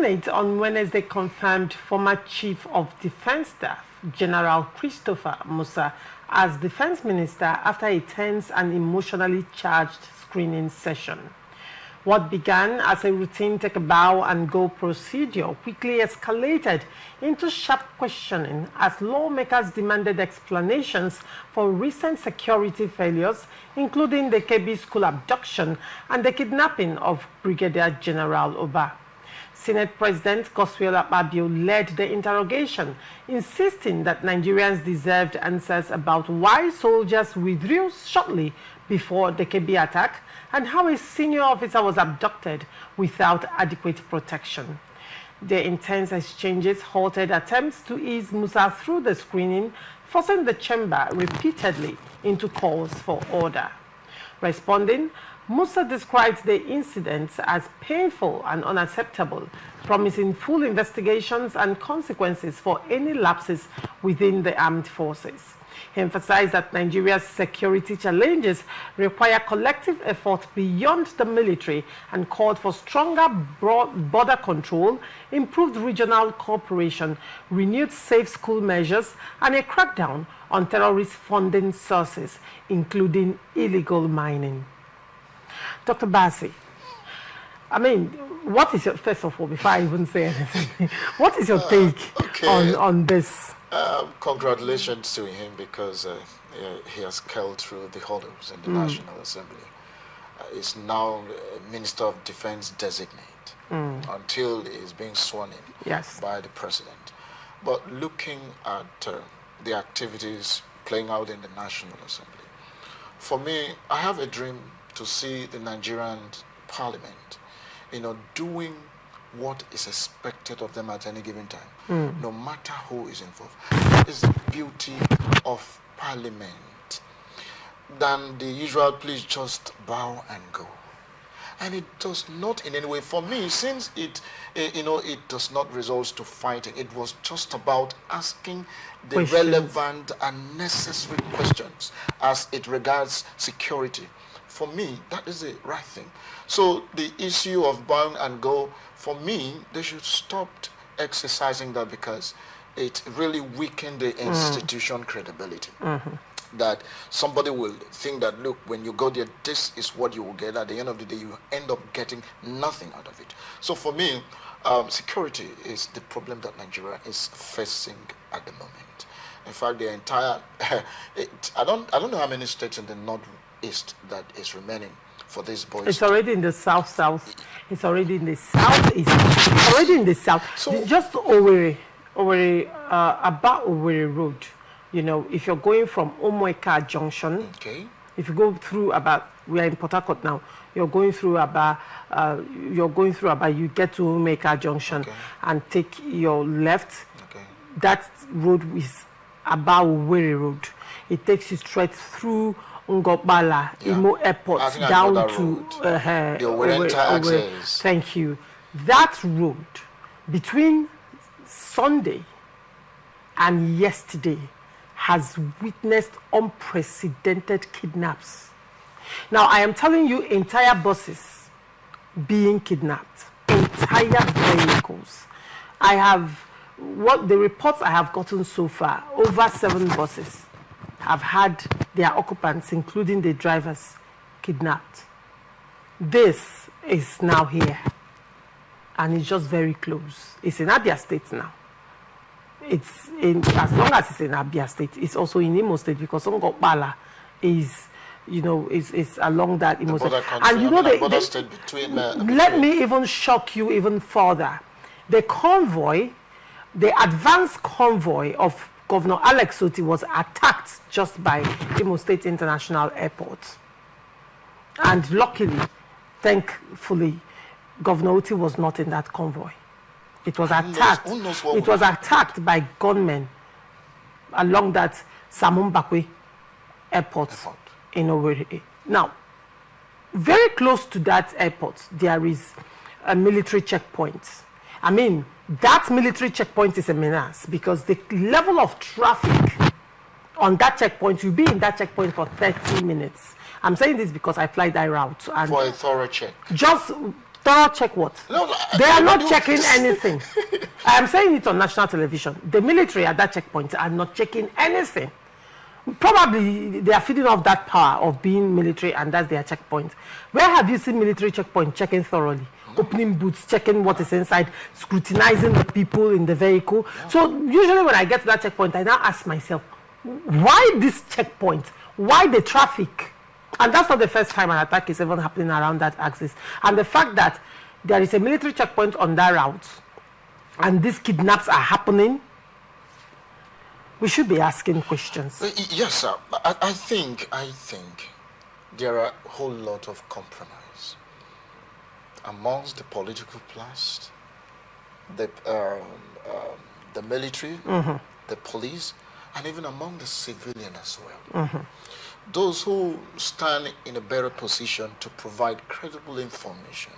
Senate on Wednesday confirmed former Chief of Defense Staff, General Christopher Musa, as Defense Minister after a tense and emotionally charged screening session. What began as a routine take-a-bow-and-go procedure quickly escalated into sharp questioning as lawmakers demanded explanations for recent security failures, including the KB school abduction and the kidnapping of Brigadier General Oba. Senate President Godswill Akpabio led the interrogation, insisting that Nigerians deserved answers about why soldiers withdrew shortly before the KB attack and how a senior officer was abducted without adequate protection. The intense exchanges halted attempts to ease Musa through the screening, forcing the chamber repeatedly into calls for order. Responding, Musa described the incidents as painful and unacceptable, promising full investigations and consequences for any lapses within the armed forces. He emphasized that Nigeria's security challenges require collective effort beyond the military and called for stronger border control, improved regional cooperation, renewed safe school measures, and a crackdown on terrorist funding sources, including illegal mining. Dr. Bassi, I mean, what is your, first of all, before I even say anything, what is your take on this? Congratulations to him because he has scaled through the hurdles in the National Assembly. He's now Minister of Defense designate until he's being sworn in by the President. But looking at the activities playing out in the National Assembly, for me, I have a dream to see the Nigerian Parliament, doing what is expected of them at any given time, no matter who is involved. That is the beauty of Parliament. Than the usual, please just bow and go. And it does not in any way, for me, since it does not result to fighting, it was just about asking the relevant and necessary questions as it regards security. For me, that is the right thing. So the issue of bow and go, for me, they should stop exercising that because it really weakened the institution credibility. That somebody will think that, look, when you go there, this is what you will get. At the end of the day, you end up getting nothing out of it. So for me, security is the problem that Nigeria is facing at the moment. In fact, the entire, I don't know how many states in the northeast that is remaining for these boys. It's already in the south. It's already in the southeast. It's already in the south. So just Owerri, about Owerri Road. If you're going from Omoeka Junction, if you go through about, we are in Port Harcourt now, you're going through about, you get to Omoeka Junction and take your left. That road is about Owerri Road. It takes you straight through Ngobala, Imo Airport, down to Owerri. Thank you. That road between Sunday and yesterday has witnessed unprecedented kidnaps. Now, I am telling you, entire buses being kidnapped, entire vehicles. What the reports I have gotten so far, over 7 buses have had their occupants, including the drivers, kidnapped. This is now here, and it's just very close. It's in Abia State now. It's in, as long as it's in Abia State, it's also in Imo State because Ngobala is, is along that Imo State. And let me even shock you even further. The convoy, the advanced convoy of Governor Alex Oti was attacked just by Imo State International Airport. And luckily, thankfully, Governor Oti was not in that convoy. It was attacked. It was attacked by gunmen along that Samumbakwe airport in Owerri. Now, very close to that airport, there is a military checkpoint. I mean, that military checkpoint is a menace because the level of traffic on that checkpoint, you'll be in that checkpoint for 30 minutes. I'm saying this because I fly that route. And for a thorough check. Just Thorough check what? No, they are not checking anything. I am saying it on national television. The military at that checkpoint are not checking anything. Probably they are feeding off that power of being military, and that's their checkpoint. Where have you seen military checkpoint checking thoroughly? Opening boots, checking what is inside, scrutinizing the people in the vehicle. So usually when I get to that checkpoint, I now ask myself, why this checkpoint? Why the traffic? And that's not the first time an attack is even happening around that axis. And the fact that there is a military checkpoint on that route and these kidnaps are happening, we should be asking questions. Yes, sir. I think there are a whole lot of compromise amongst the political class, the military, the police, and even among the civilian as well. Those who stand in a better position to provide credible information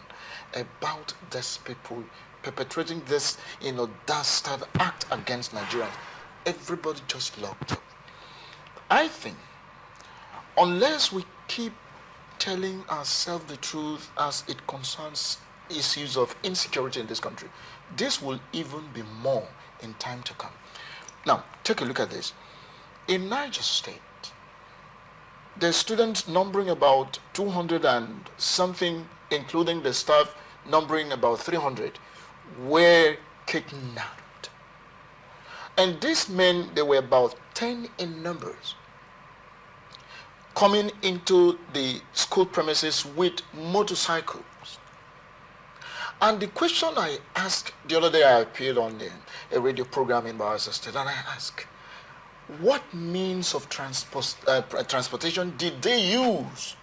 about these people perpetrating this, dastard act against Nigerians. Everybody just locked up. I think unless we keep telling ourselves the truth as it concerns issues of insecurity in this country, this will even be more in time to come. Now, take a look at this. In Niger State, the students numbering about 200 and something, including the staff numbering about 300, were kidnapped. And these men, they were about 10 in numbers, coming into the school premises with motorcycles. And the question I asked the other day, I appeared on a radio program in Bayelsa State, and I asked, what means of transportation did they use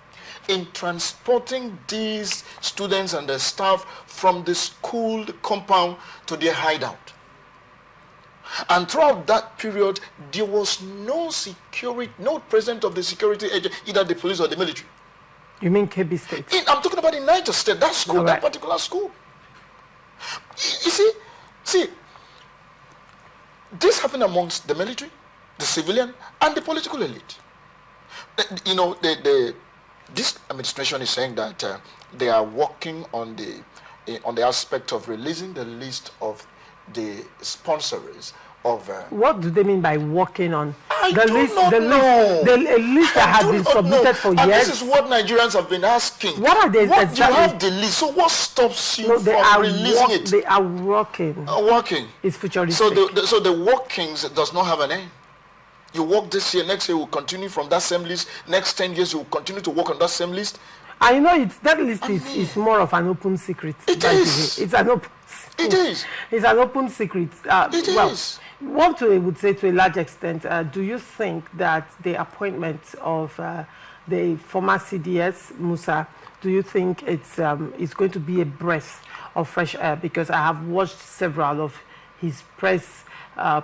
in transporting these students and their staff from the school compound to their hideout? And throughout that period, there was no security, no presence of the security agent, either the police or the military. You mean Kebbi State? I'm talking about in Niger State, that school, that particular school. You see, this happened amongst the military, the civilian, and the political elite. This administration is saying that they are working on the aspect of releasing the list of the sponsors of. What do they mean by working on? The list that has been submitted for years. And this is what Nigerians have been asking. What are they exactly? You have the list, so what stops you from releasing it? They are working. Working. It's futuristic. So the workings does not have an end. You work this year, next year will continue from that same list. Next 10 years you will continue to work on that same list. I know that list is more of an open secret. It is. It's an open. It is. It's an open secret. It is. What I would say to a large extent, do you think that the appointment of the former CDS, Musa, do you think it's going to be a breath of fresh air? Because I have watched several of his press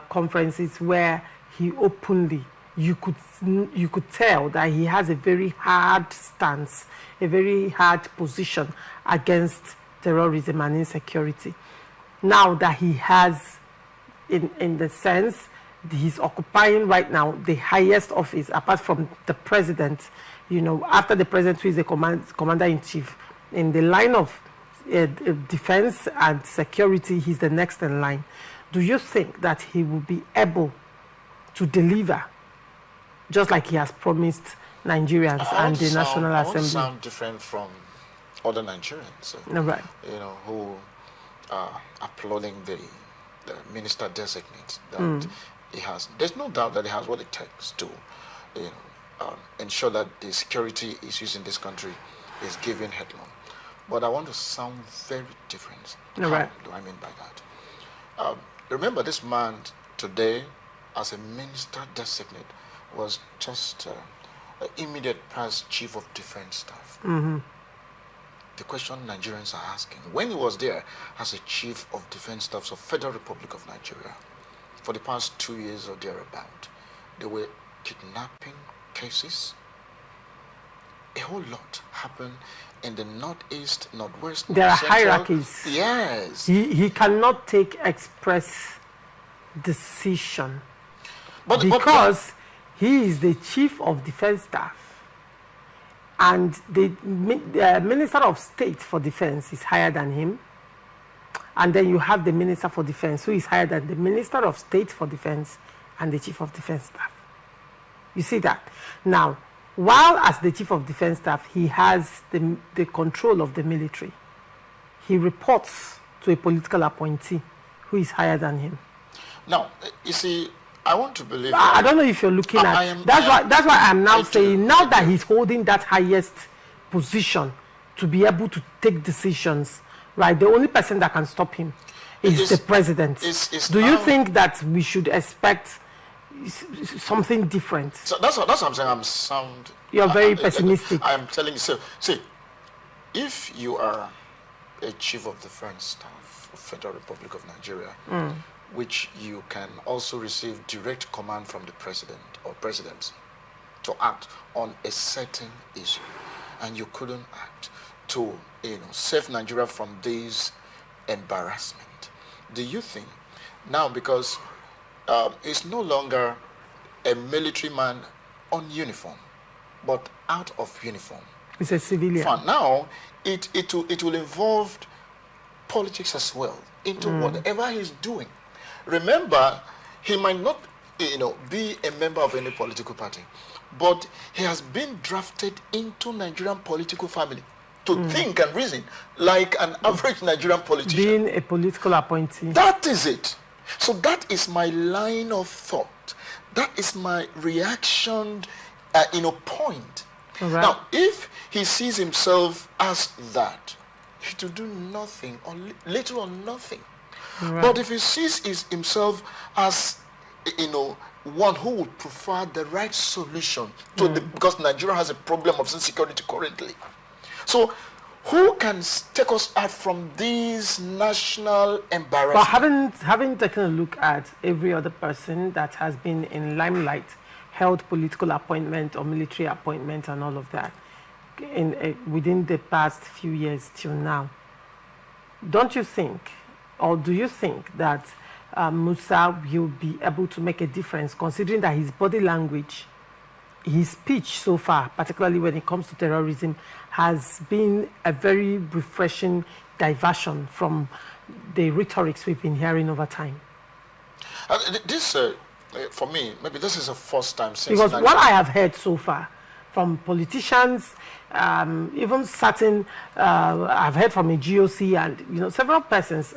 conferences where he openly, you could tell that he has a very hard stance, a very hard position against terrorism and insecurity. Now that he has, in the sense, he's occupying right now the highest office, apart from the president, after the president, who is the commander-in-chief, in the line of defense and security, he's the next in line. Do you think that he will be able to deliver, just like he has promised Nigerians and the National Assembly? I sound different from other Nigerians, right. Who are applauding the minister designate that he has. There's no doubt that he has what it takes to ensure that the security issues in this country is given headlong. But I want to sound very different. Right. What do I mean by that? Remember, this man today, as a minister designate, was just immediate past chief of defense staff. The question Nigerians are asking, when he was there as a chief of defense staff of Federal Republic of Nigeria, for the past 2 years or thereabout, there were kidnapping cases. A whole lot happened in the northeast, northwest. There are hierarchies. Yes. He cannot take express decision because he is the chief of defense staff. and the Minister of State for Defense is higher than him, and then you have the Minister for Defense who is higher than the Minister of State for Defense and the Chief of Defense Staff. You see that? Now, while as the Chief of Defense Staff, he has the control of the military, he reports to a political appointee who is higher than him. Now, you see, I want to believe. I don't know if you're looking at. That's why I'm now saying, now that he's holding that highest position to be able to take decisions, right? The only person that can stop him is the president. Do you think that we should expect something different? So that's what I'm saying. You're very pessimistic. I'm telling you. So, see, if you are a Chief of Defense Staff of Federal Republic of Nigeria, which you can also receive direct command from the president or presidents to act on a certain issue, and you couldn't act to save Nigeria from this embarrassment, do you think now, because it's no longer a military man on uniform but out of uniform, it's a civilian now, it will involve politics as well into whatever he's doing. Remember, he might not, be a member of any political party, but he has been drafted into Nigerian political family to think and reason like an average Nigerian politician. Being a political appointee. That is it. So that is my line of thought. That is my reaction, point. Right. Now, if he sees himself as that, he will do nothing or little or nothing. Right. But if he sees himself as, one who would prefer the right solution to because Nigeria has a problem of insecurity currently. So who can take us out from these national embarrassments? But having taken a look at every other person that has been in limelight, held political appointment or military appointment and all of that within the past few years till now, don't you think, or do you think that Musa will be able to make a difference, considering that his body language, his speech so far, particularly when it comes to terrorism, has been a very refreshing diversion from the rhetorics we've been hearing over time? For me, maybe this is the first time since... Because what I have heard so far from politicians, even certain, I've heard from a GOC and, several persons,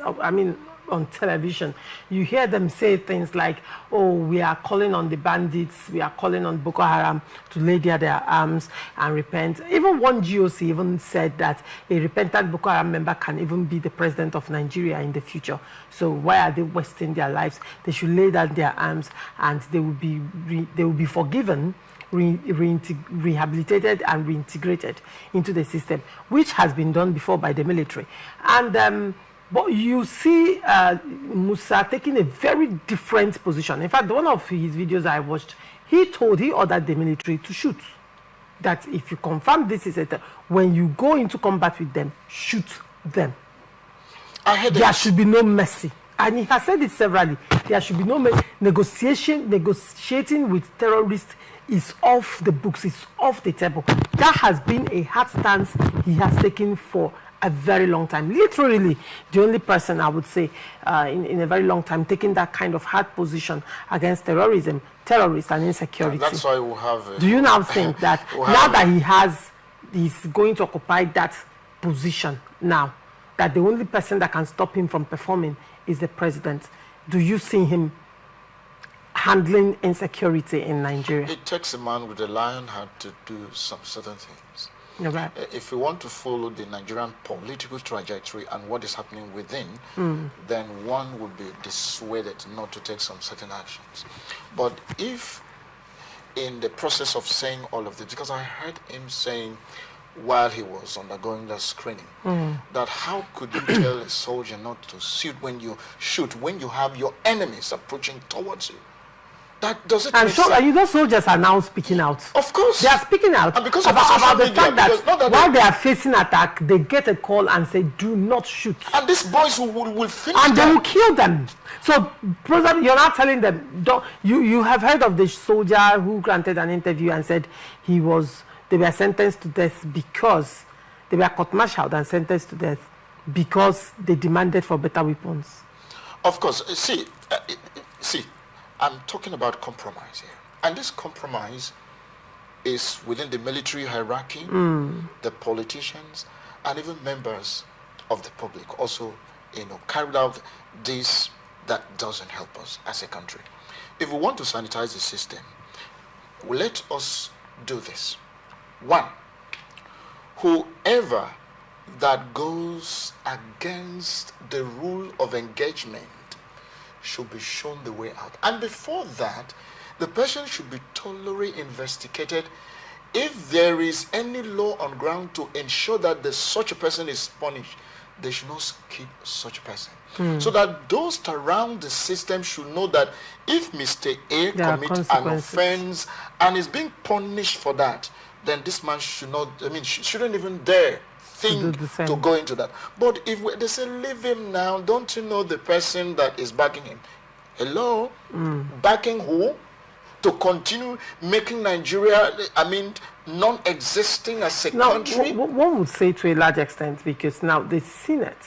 on television, you hear them say things like, oh, we are calling on the bandits, we are calling on Boko Haram to lay down their arms and repent. Even one GOC even said that a repentant Boko Haram member can even be the president of Nigeria in the future. So why are they wasting their lives? They should lay down their arms and they will be forgiven, rehabilitated and reintegrated into the system, which has been done before by the military. And but you see Musa taking a very different position. In fact, one of his videos I watched, he ordered the military to shoot. That if you confirm this is when you go into combat with them, shoot them. There should be no mercy. And he has said it severally. There should be no negotiating with terrorists is off the books, it's off the table. That has been a hard stance he has taken for a very long time. Literally, the only person I would say in a very long time taking that kind of hard position against terrorism, terrorists and insecurity. And that's why we have... Do you now think that now that he's going to occupy that position now, that the only person that can stop him from performing is the president? Do you see him handling insecurity in Nigeria? It takes a man with a lion heart to do some certain things. Right. If we want to follow the Nigerian political trajectory and what is happening within, then one would be dissuaded not to take some certain actions. But if in the process of saying all of this, because I heard him saying while he was undergoing the screening, that how could you tell a soldier not to shoot when you have your enemies approaching towards you? That doesn't make sense. And soldiers are now speaking out. Of course. They are speaking out and because about the fact that while they are facing attack, they get a call and say, do not shoot. And these boys will finish and them. They will kill them. So, President, you're not telling them, you have heard of the soldier who granted an interview and said he was they were sentenced to death because they were court-martialed and sentenced to death because they demanded for better weapons. Of course. See, I'm talking about compromise here. And this compromise is within the military hierarchy, the politicians, and even members of the public also, carried out this that doesn't help us as a country. If we want to sanitize the system, let us do this. One, whoever that goes against the rule of engagement should be shown the way out. And before that, the person should be thoroughly investigated. If there is any law on ground to ensure that such a person is punished, they should not keep such a person. So that those around the system should know that if Mr. A commits an offense and is being punished for that, then this man shouldn't even dare think to go into that. But if they say leave him now, don't you know the person that is backing him? Hello? Backing who? To continue making Nigeria, non-existing as a country? One would say to a large extent, because now the Senate,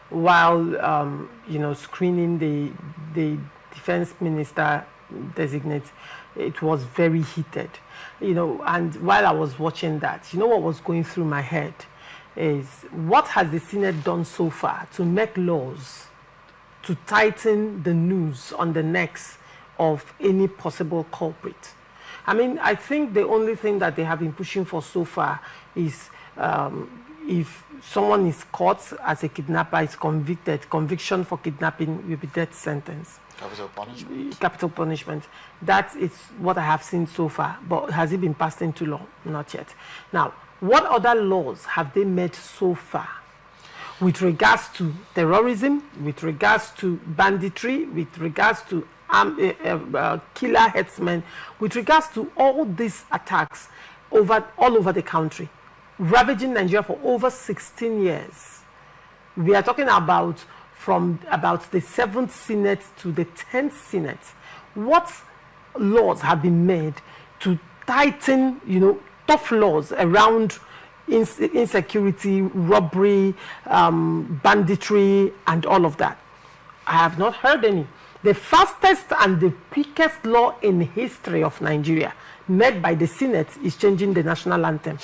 while screening the defense minister designate, it was very heated. And while I was watching that, what was going through my head is, what has the Senate done so far to make laws to tighten the noose on the necks of any possible culprit? I think the only thing that they have been pushing for so far is if someone is caught as a kidnapper, is convicted, conviction for kidnapping will be death sentence. Capital punishment. Capital punishment. That is what I have seen so far. But has it been passed into law? Not yet. Now, what other laws have they made so far with regards to terrorism, with regards to banditry, with regards to killer headsmen, with regards to all these attacks all over the country, ravaging Nigeria for over 16 years? We are talking about from about the 7th Senate to the 10th Senate. What laws have been made to tighten, tough laws around insecurity, robbery, banditry, and all of that? I have not heard any. The fastest and the quickest law in the history of Nigeria made by the Senate is changing the national anthem.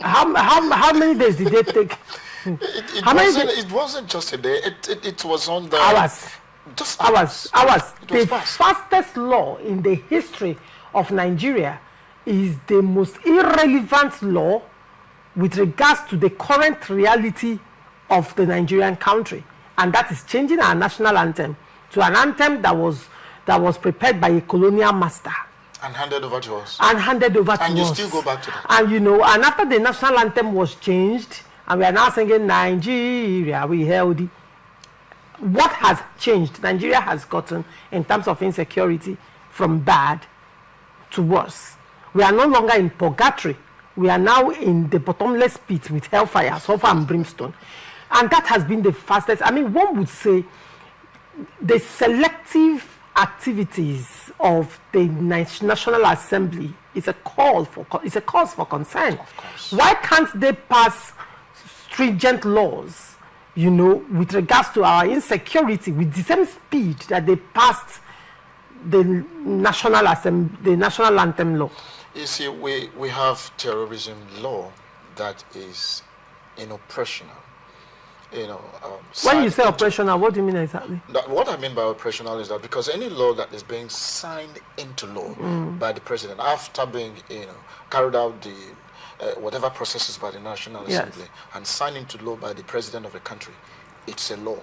How many days did they take? It wasn't just a day. It was on the hours. Just hours. The fastest law in the history of Nigeria is the most irrelevant law with regards to the current reality of the Nigerian country, and that is changing our national anthem to an anthem that was prepared by a colonial master and handed over to us. And you still go back to that. And and after the national anthem was changed, and we are now singing Nigeria, we held it. What has changed? Nigeria has gotten, in terms of insecurity, from bad to worse. We are no longer in purgatory. We are now in the bottomless pit with hellfire, sulfur and brimstone. And that has been the fastest. One would say the selective activities of the National Assembly is a cause for concern. Of course. Why can't they pass stringent laws, with regards to our insecurity with the same speed that they passed the National Anthem law? You see, we have terrorism law that is operational. When you say operational, what do you mean exactly? What I mean by operational is that because any law that is being signed into law by the president after being carried out the whatever processes by the National Assembly and signed into law by the president of the country, it's a law.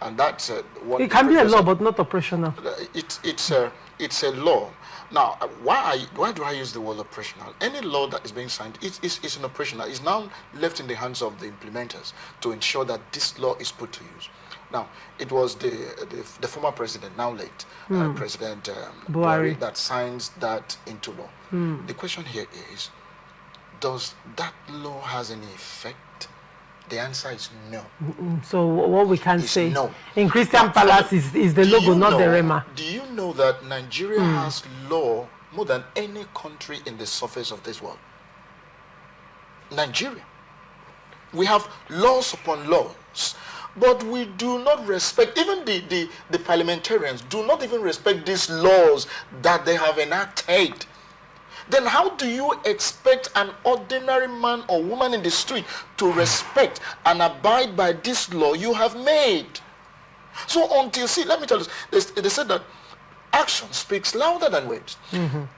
And that's what it can be a law, but not operational. It's a law. Now, why do I use the word operational? Any law that is being signed is an operational. It's now left in the hands of the implementers to ensure that this law is put to use. Now, it was the former president, now late, President Buhari, that signs that into law. The question here is, does that law has any effect? The answer is no. So what we can say no. In Christian Palace is the logo, not the Rema. Do you know that Nigeria has law more than any country in the surface of this world. Nigeria. We have laws upon laws, but we do not respect, even the parliamentarians do not even respect these laws that they have enacted. Then how do you expect an ordinary man or woman in the street to respect and abide by this law you have made? So until, see, let me tell you, they said that action speaks louder than words.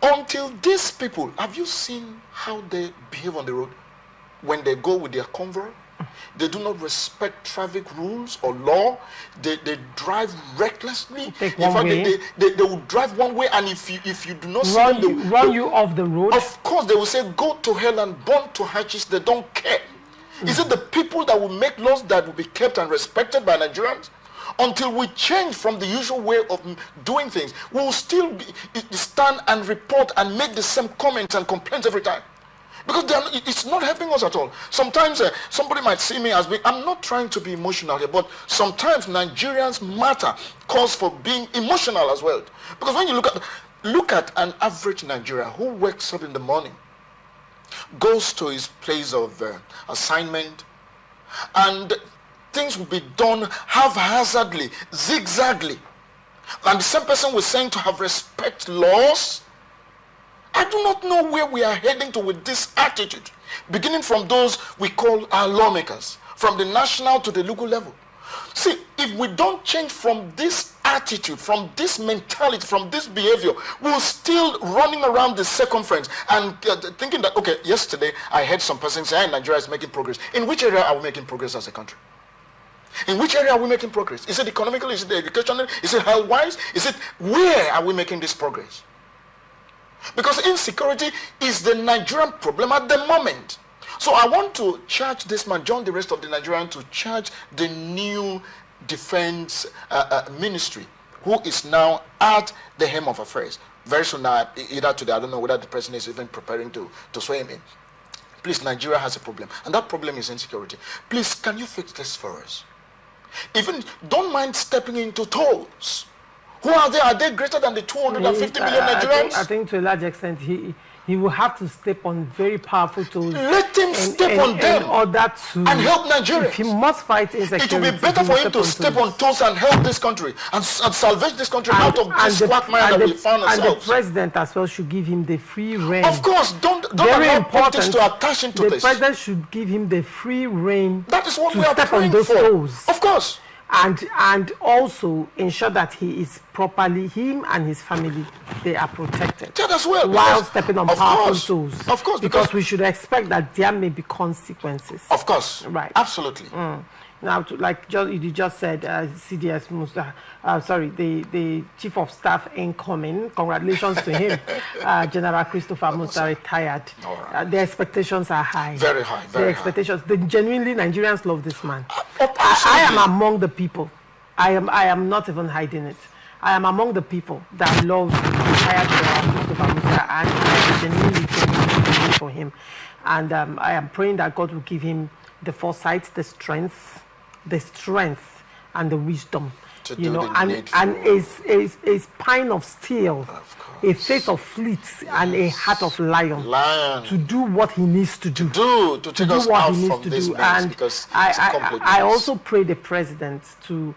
Until these people, have you seen how they behave on the road? When they go with their convoy, they do not respect traffic rules or law. They drive recklessly. In fact, they will drive one way, and if you do not see them, run you off the road. Of course, they will say, go to hell and burn to hatches. They don't care. Is it the people that will make laws that will be kept and respected by Nigerians? Until we change from the usual way of doing things, we will still stand and report and make the same comments and complaints every time. Because it's not helping us at all. Sometimes somebody might see me as being, I'm not trying to be emotional here, but sometimes Nigerians matter cause for being emotional as well. Because when you look at an average Nigerian who wakes up in the morning, goes to his place of assignment, and things will be done haphazardly, zigzagly. And the same person was saying to have respect laws. I do not know where we are heading to with this attitude, beginning from those we call our lawmakers, from the national to the local level. See, if we don't change from this attitude, from this mentality, from this behavior, we're still running around the circumference and thinking that, okay, yesterday I heard some person say, Nigeria is making progress. In which area are we making progress as a country? In which area are we making progress? Is it economically? Is it educational? Is it health-wise? Is it, where are we making this progress? Because insecurity is the Nigerian problem at the moment. So I want to charge this man, join the rest of the Nigerians, to charge the new defense ministry, who is now at the helm of affairs. Very soon now, either today, I don't know whether the president is even preparing to swear him in. Please, Nigeria has a problem, and that problem is insecurity. Please, can you fix this for us? Even, don't mind stepping into tolls. Who are they? Are they greater than the 250 million Nigerians? I think to a large extent, he will have to step on very powerful tools. Let him step on them in order to and help Nigeria. If he must fight insecurity, it will be better for him to step on toes and help this country and salvage this country out of this quagmire that we found ourselves. And the president as well should give him the free rein. Of course, don't allow politics to attach him to this. The president should give him the free rein. That is what to we are step on praying those for. toes. Of course. And also ensure that he is properly, him and his family, they are protected. That as well. While stepping on powerful tools. Of course. Because we should expect that there may be consequences. Of course. Right. Absolutely. Now, you just said, CDS Musa, the Chief of Staff incoming, congratulations to him, General Christopher Musa retired. Right. The expectations are high. Very high, very high. Expectations, genuinely Nigerians love this man. Absolutely. I am among the people, I am not even hiding it. I am among the people that love retired General Christopher Musa, and I genuinely pray for him. And I am praying that God will give him the foresight, the strength and the wisdom, and a spine of steel, a face of fleet, and a heart of lion to do what he needs to do. To take us out from this mess, because I also pray the president to,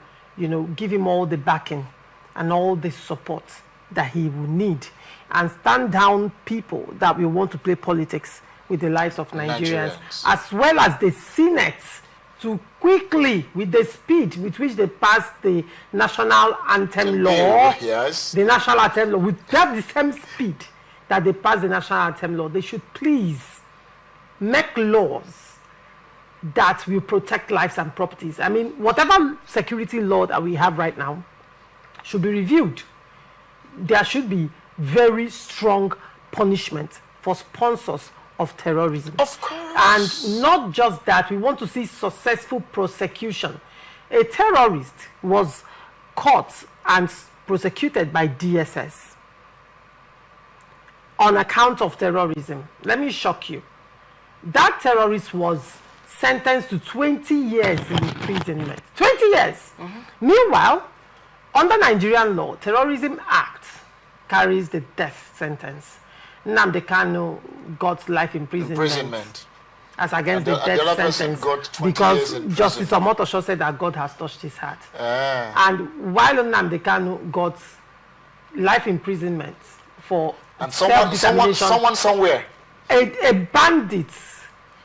give him all the backing and all the support that he will need, and stand down people that will want to play politics with the lives of Nigerians. As well as the Senate, to quickly, with the speed with which they passed the national anthem law, the national anthem law, with the same speed that they passed the national anthem law, they should please make laws that will protect lives and properties. I mean, whatever security law that we have right now should be reviewed. There should be very strong punishment for sponsors of terrorism. Of course. And not just that, we want to see successful prosecution. A terrorist was caught and prosecuted by DSS on account of terrorism. Let me shock you. That terrorist was sentenced to 20 years in imprisonment. 20 years. Meanwhile, under Nigerian law, Terrorism Act, carries the death sentence. Nnamdi Kanu got life imprisonment. As against the death sentence, because Justice Omotosho said that God has touched his heart. And while Nnamdi Kanu got life imprisonment for self-determination, someone somewhere, a bandit,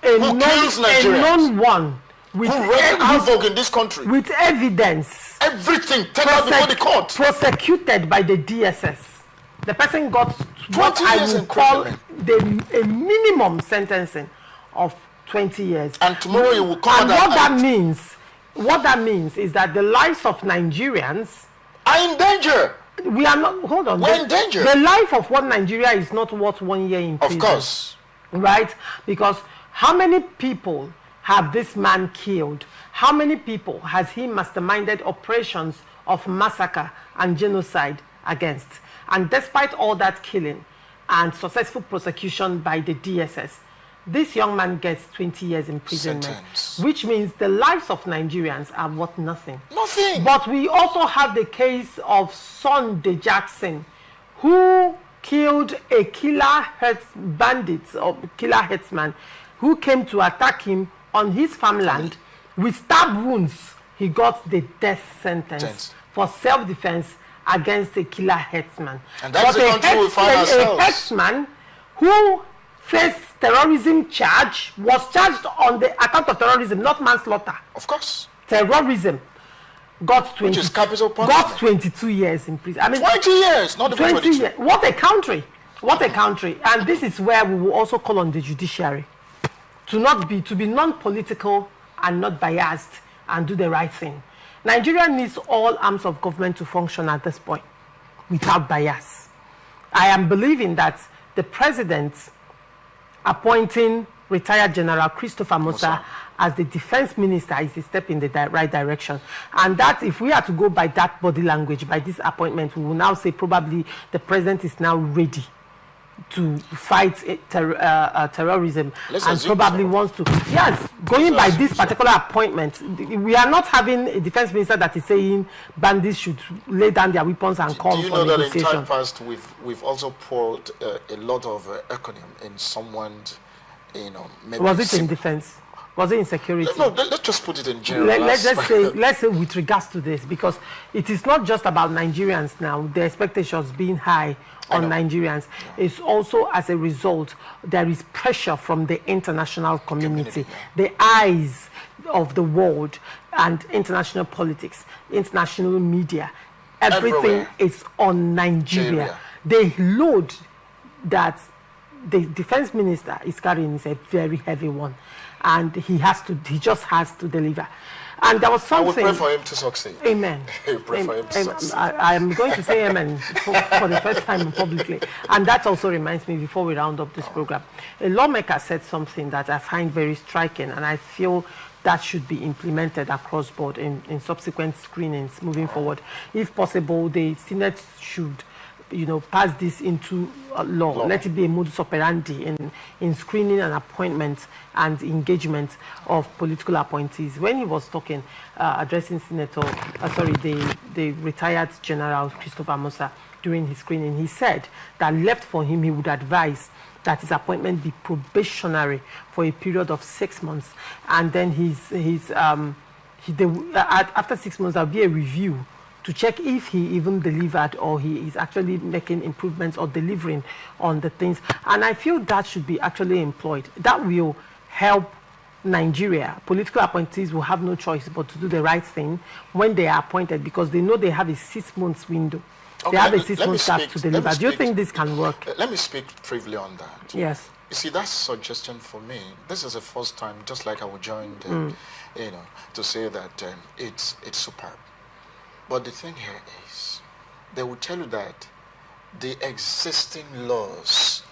a known one, with havoc in this country, with evidence, everything taken before the court, prosecuted by the DSS. The person got what I would call a minimum sentencing of 20 years. And tomorrow you will come and what that means is that the lives of Nigerians are in danger. We are not, hold on. We're in danger. The life of one Nigeria is not worth 1 year in prison. Of course. Right? Because how many people have this man killed? How many people has he masterminded operations of massacre and genocide against? And despite all that killing and successful prosecution by the DSS, this young man gets 20 years imprisonment, which means the lives of Nigerians are worth nothing. Nothing. But we also have the case of Sunday Jackson, who killed a killer bandit or killer herdsman who came to attack him on his farmland with stab wounds. He got the death sentence for self-defense against a killer herdsman. And that's the country we find ourselves. A herdsman who faced terrorism charge was charged on the account of terrorism, not manslaughter. Of course. Terrorism. Got 20, which is capital punishment. Got 22 years in prison. I mean, 20 years, not 20 years. What a country! What a country! And this is where we will also call on the judiciary to be non-political and not biased and do the right thing. Nigeria needs all arms of government to function at this point without bias. I am believing that the president appointing retired General Christopher Musa as the defense minister is a step in the right direction. And that if we are to go by that body language, by this appointment, we will now say probably the president is now ready to fight terrorism and probably wants to. Yes, going by this particular appointment, we are not having a defense minister that is saying bandits should lay down their weapons and call for negotiation. Do you know that in time past we've also poured a lot of acronym in someone's, maybe was it in defense? Was it insecurity? No, let's just put it in general. Let's say with regards to this, because it is not just about Nigerians now, the expectations being high on Nigerians. It's also as a result, there is pressure from the international community. The eyes of the world and international politics, international media, everything is on Nigeria. The load that the defense minister is carrying is a very heavy one, and he just has to deliver. And there was something. I will pray for him to succeed. Amen. Pray for him to succeed. I am going to say amen for the first time publicly. And that also reminds me, before we round up this program, a lawmaker said something that I find very striking, and I feel that should be implemented across board in subsequent screenings moving forward. If possible, the Senate should pass this into law. Let it be a modus operandi in screening and appointment and engagement of political appointees. When he was talking, addressing the retired General Christopher Musa during his screening, he said that left for him, he would advise that his appointment be probationary for a period of 6 months, and then after 6 months there'll be a review to check if he even delivered or he is actually making improvements or delivering on the things. And I feel that should be actually employed. That will help Nigeria. Political appointees will have no choice but to do the right thing when they are appointed, because they know they have a 6 months window. They have a 6 months gap to deliver. Do you think this can work? Let me speak briefly on that. Yes. You see, that's a suggestion for me. This is the first time, just like I was joined, to say that it's superb. But the thing here is, they will tell you that the existing laws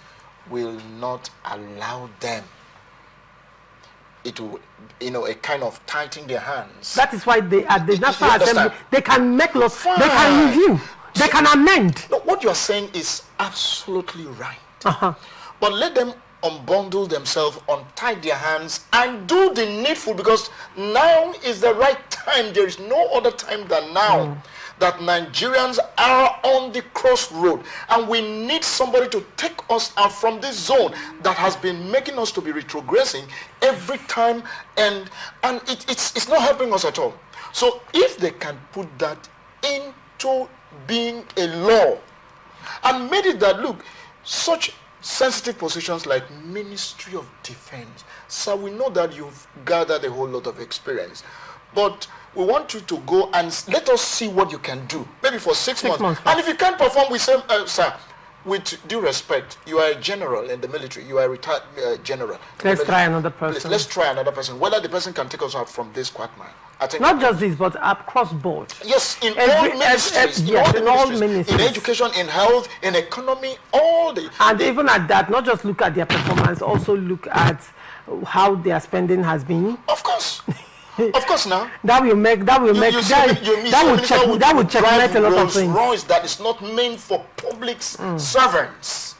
will not allow them. It will, a kind of tighten their hands. That is why they at the National Assembly, they can make laws, they can review, they can amend. No, what you're saying is absolutely right. But let them unbundle themselves, untie their hands, and do the needful, because now is the right time. There is no other time than now that Nigerians are on the crossroad, and we need somebody to take us out from this zone that has been making us to be retrogressing every time, and it's not helping us at all. So if they can put that into being a law and made it that, look, such sensitive positions like Ministry of Defense, so we know that you've gathered a whole lot of experience, but we want you to go and let us see what you can do, maybe for 6 months. And if you can't perform, we say, sir, with due respect, you are a general in the military, you are a retired general. Let's try another person. Let's try another person. Whether the person can take us out from this quagmire. I think not just this, but across board. Yes, in all ministries. In all ministries. In education, in health, in economy, all the... And even at that, not just look at their performance, also look at how their spending has been. Of course. Of course, now that will checkmate a lot of things. That is not meant for public servants.